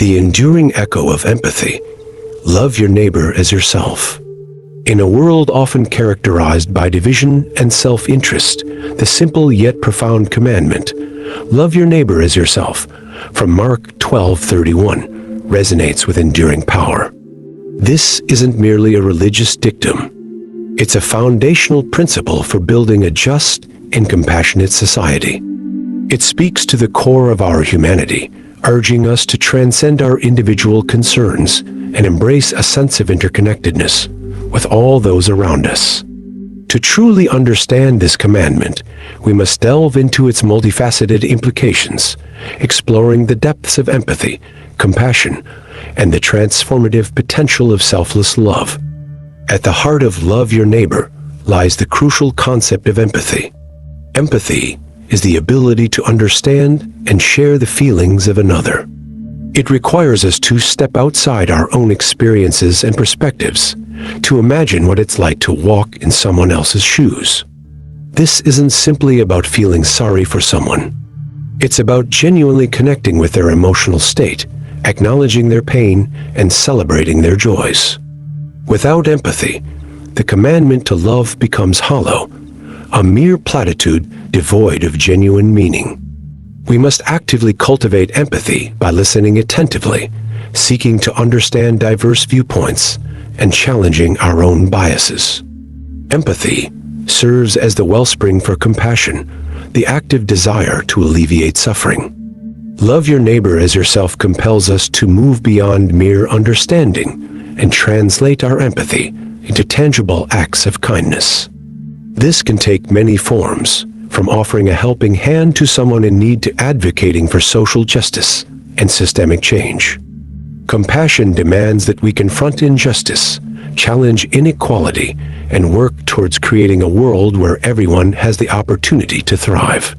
The enduring echo of empathy. Love your neighbor as yourself. In a world often characterized by division and self-interest, the simple yet profound commandment, love your neighbor as yourself, from Mark 12:31, resonates with enduring power. This isn't merely a religious dictum. It's a foundational principle for building a just and compassionate society. It speaks to the core of our humanity, urging us to transcend our individual concerns and embrace a sense of interconnectedness with all those around us. To truly understand this commandment, we must delve into its multifaceted implications, exploring the depths of empathy, compassion, and the transformative potential of selfless love. At the heart of love your neighbor lies the crucial concept of empathy. Empathy is the ability to understand and share the feelings of another. It requires us to step outside our own experiences and perspectives, to imagine what it's like to walk in someone else's shoes. This isn't simply about feeling sorry for someone. It's about genuinely connecting with their emotional state, acknowledging their pain, and celebrating their joys. Without empathy, the commandment to love becomes hollow, a mere platitude devoid of genuine meaning. We must actively cultivate empathy by listening attentively, seeking to understand diverse viewpoints, and challenging our own biases. Empathy serves as the wellspring for compassion, the active desire to alleviate suffering. Love your neighbor as yourself compels us to move beyond mere understanding and translate our empathy into tangible acts of kindness. This can take many forms, from offering a helping hand to someone in need to advocating for social justice and systemic change. Compassion demands that we confront injustice, challenge inequality, and work towards creating a world where everyone has the opportunity to thrive.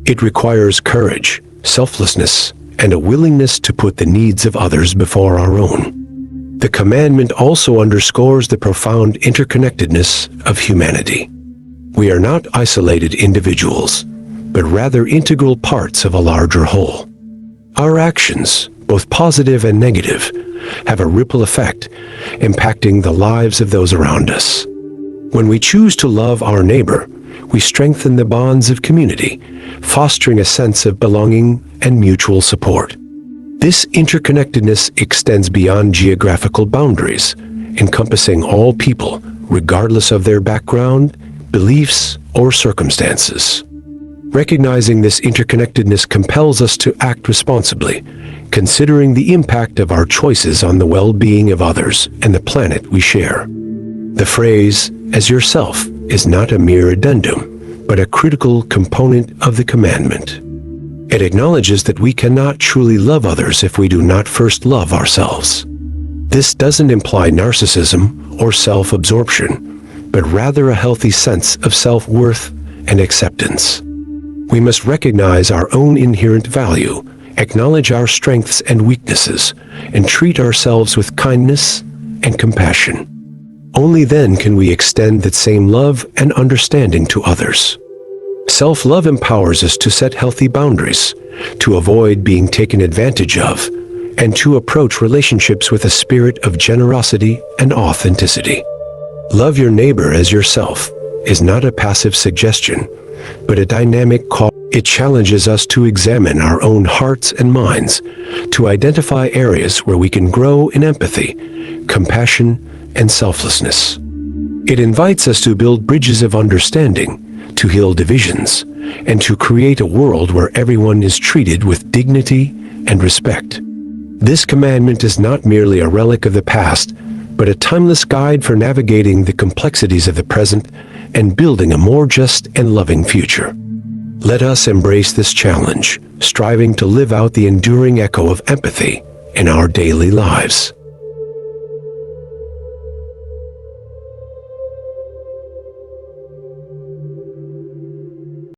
It requires courage, selflessness, and a willingness to put the needs of others before our own. The commandment also underscores the profound interconnectedness of humanity. We are not isolated individuals, but rather integral parts of a larger whole. Our actions, both positive and negative, have a ripple effect, impacting the lives of those around us. When we choose to love our neighbor, we strengthen the bonds of community, fostering a sense of belonging and mutual support. This interconnectedness extends beyond geographical boundaries, encompassing all people, regardless of their background, beliefs, or circumstances. Recognizing this interconnectedness compels us to act responsibly, considering the impact of our choices on the well-being of others and the planet we share. The phrase, "as yourself," is not a mere addendum, but a critical component of the commandment. It acknowledges that we cannot truly love others if we do not first love ourselves. This doesn't imply narcissism or self-absorption, but rather a healthy sense of self-worth and acceptance. We must recognize our own inherent value, acknowledge our strengths and weaknesses, and treat ourselves with kindness and compassion. Only then can we extend that same love and understanding to others. Self-love empowers us to set healthy boundaries, to avoid being taken advantage of, and to approach relationships with a spirit of generosity and authenticity. Love your neighbor as yourself is not a passive suggestion, but a dynamic call. It challenges us to examine our own hearts and minds, to identify areas where we can grow in empathy, compassion, and selflessness. It invites us to build bridges of understanding, to heal divisions, and to create a world where everyone is treated with dignity and respect. This commandment is not merely a relic of the past, but a timeless guide for navigating the complexities of the present and building a more just and loving future. Let us embrace this challenge, striving to live out the enduring echo of empathy in our daily lives.